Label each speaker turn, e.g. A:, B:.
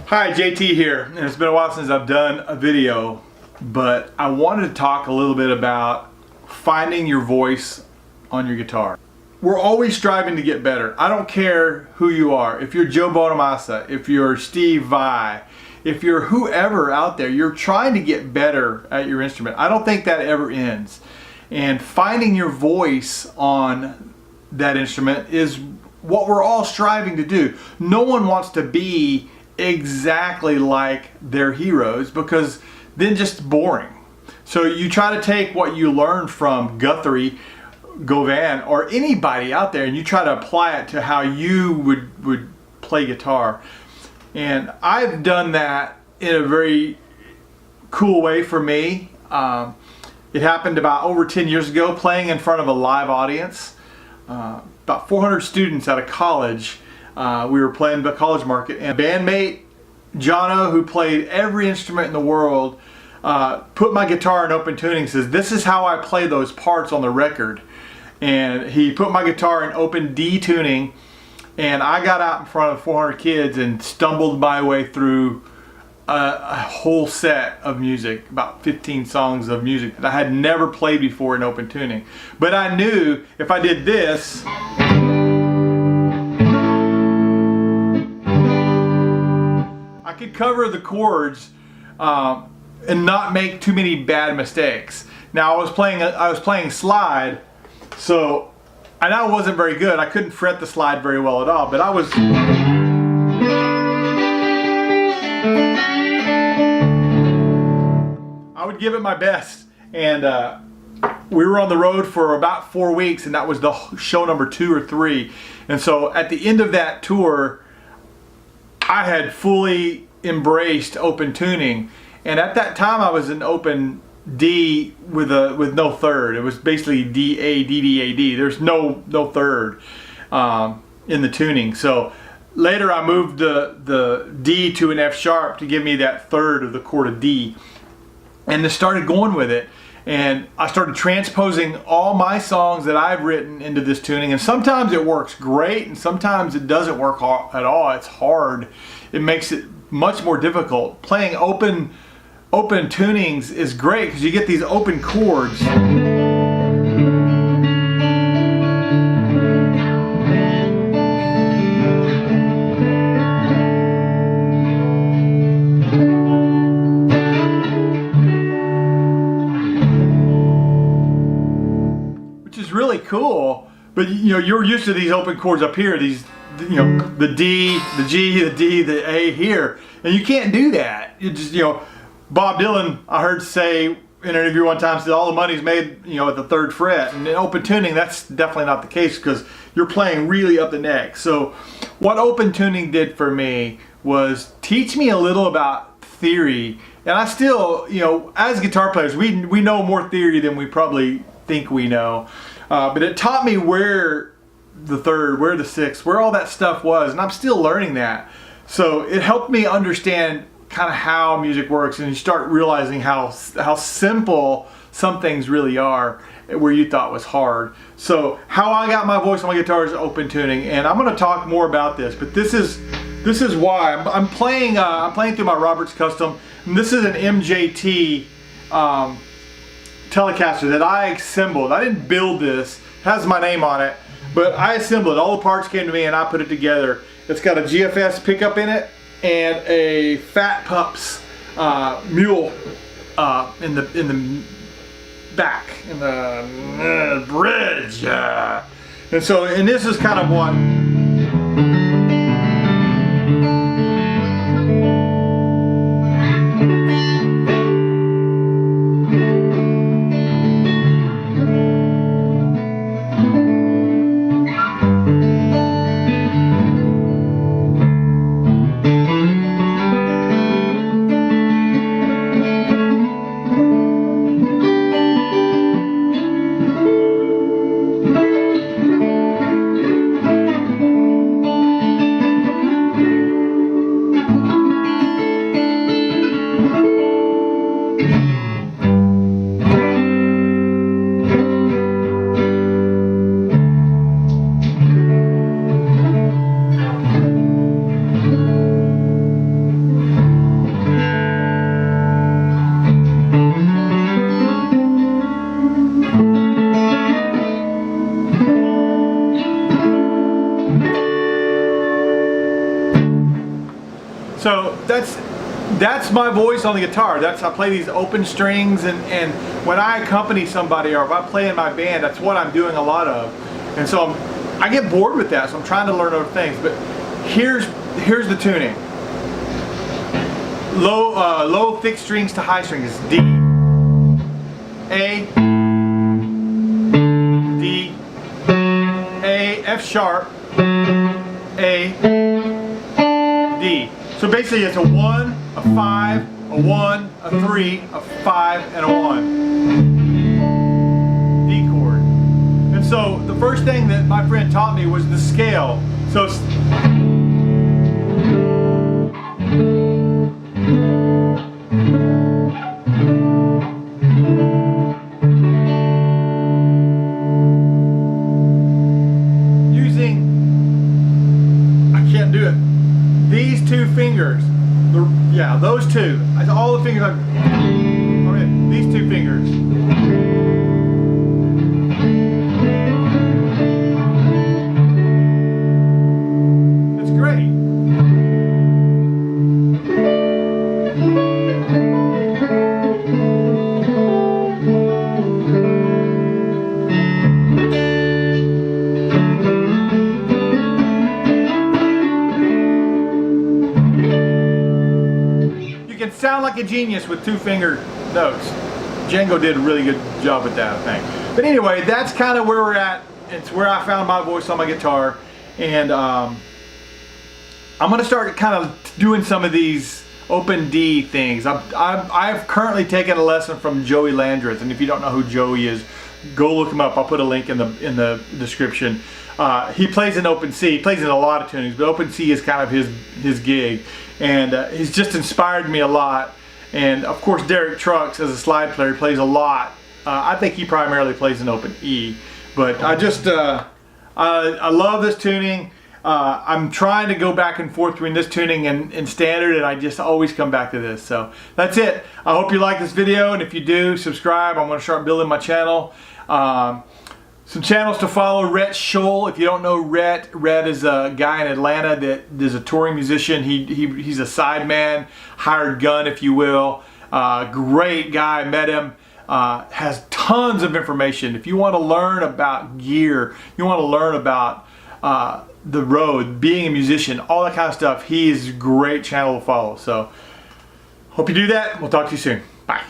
A: Hi, JT here, and it's been a while since I've done a video, but I wanted to talk a little bit about finding your voice on your guitar. We're always striving to get better. I don't care who you are. If you're Joe Bonamassa, if you're Steve Vai, if you're whoever out there, you're trying to get better at your instrument. I don't think that ever ends. And finding your voice on that instrument is what we're all striving to do. No one wants to be exactly like their heroes because then just boring. So you try to take what you learned from Guthrie, Govan, or anybody out there, and you try to apply it to how you would play guitar. And I've done that in a very cool way for me. It happened about over 10 years ago, playing in front of a live audience. About 400 students out of college. We were playing the college market, and bandmate Jono, who played every instrument in the world, put my guitar in open tuning, says, "This is how I play those parts on the record." And he put my guitar in open D tuning, and I got out in front of 400 kids and stumbled my way through a whole set of music, about 15 songs of music that I had never played before in open tuning. But I knew if I did this, I could cover the chords and not make too many bad mistakes. Now I was playing slide, so I know it wasn't very good. I couldn't fret the slide very well at all, but I would give it my best. And we were on the road for about 4 weeks, and that was the show number 2 or 3. And so at the end of that tour, I had fully embraced open tuning. And at that time I was in open D with no third. It was basically D A D D A D. There's no third in the tuning. So later I moved the D to an F sharp to give me that third of the chord of D, and just started going with it. And I started transposing all my songs that I've written into this tuning, and sometimes it works great and sometimes it doesn't work at all. It's hard. It makes it much more difficult. Playing open tunings is great because you get these open chords. Which is really cool, but you know, you're used to these open chords up here, these, you know, the D, the G, the D, the A here, and you can't do that. You just, you know, Bob Dylan, I heard say in an interview one time, said all the money's made, you know, at the 3rd fret. And in open tuning, that's definitely not the case because you're playing really up the neck. So what open tuning did for me was teach me a little about theory. And I still, you know, as guitar players, we know more theory than we probably think we know. But it taught me where the 3rd, where the 6th, where all that stuff was, and I'm still learning that. So it helped me understand kind of how music works, and you start realizing how simple some things really are where you thought was hard. So how I got my voice on my guitar is open tuning, and I'm going to talk more about this, but this is why I'm playing through my Roberts Custom, and this is an MJT Telecaster that I assembled. I didn't build this. It has my name on it, but I assembled it. All the parts came to me and I put it together. It's got a GFS pickup in it and a Fat Pups mule in the back, in the bridge. And so, and this is kind of one. So that's my voice on the guitar. I play these open strings, and when I accompany somebody or if I play in my band, that's what I'm doing a lot of. And so I get bored with that, so I'm trying to learn other things. But here's the tuning. Low thick strings to high strings. D, A, D, A, F sharp, A, D. So basically it's a 1, a 5, a 1, a 3, a 5, and a 1. D chord. And so the first thing that my friend taught me was the scale. So it's these two fingers, those two. All the fingers. Okay, these two fingers. It's great. Can sound like a genius with 2-finger notes. Django did a really good job with that, I think. But anyway, that's kind of where we're at. It's where I found my voice on my guitar, and I'm going to start kind of doing some of these open D things. I've currently taken a lesson from Joey Landreth, and if you don't know who Joey is, go look him up. I'll put a link in the description. He plays in open C. He plays in a lot of tunings, but open C is kind of his gig, and he's just inspired me a lot. And of course, Derek Trucks, as a slide player, plays a lot. I think he primarily plays in open E, but I love this tuning. I'm trying to go back and forth between this tuning and standard, and I just always come back to this. So that's it. I hope you like this video, and if you do, subscribe. I'm going to start building my channel. Some channels to follow: Rhett Shull. If you don't know Rhett is a guy in Atlanta that is a touring musician. He's a sideman, hired gun, if you will. Great guy, met him. Has tons of information. If you want to learn about gear, you want to learn about the road, being a musician, all that kind of stuff, he is a great channel to follow. So hope you do that. We'll talk to you soon. Bye.